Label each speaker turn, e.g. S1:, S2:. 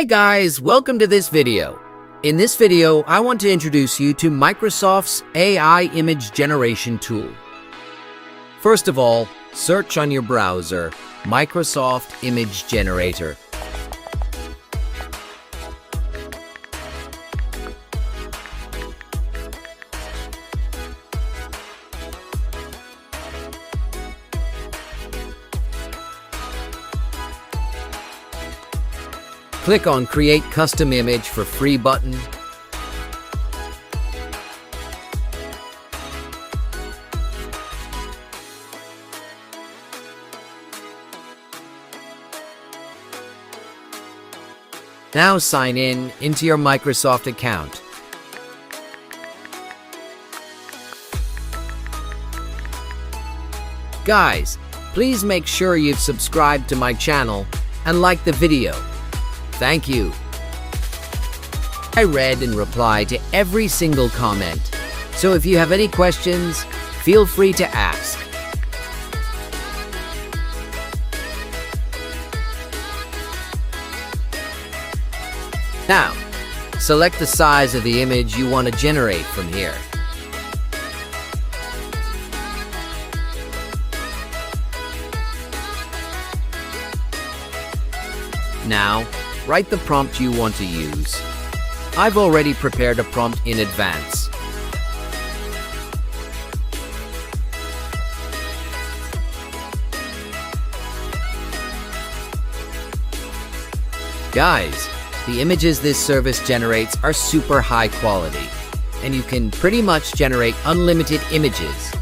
S1: Hi guys, welcome to this video. In this video, I want to introduce you to Microsoft's AI image generation tool. First of all, search on your browser, Microsoft Image Generator. Click on Create Custom Image for Free button. Now sign in into your Microsoft account. Guys, please make sure you've subscribed to my channel and like the video. Thank you. I read and reply to every single comment, so if you have any questions, feel free to ask. Now, select the size of the image you want to generate from here. Now, write the prompt you want to use. I've already prepared a prompt in advance. Guys, the images this service generates are super high quality, and you can pretty much generate unlimited images.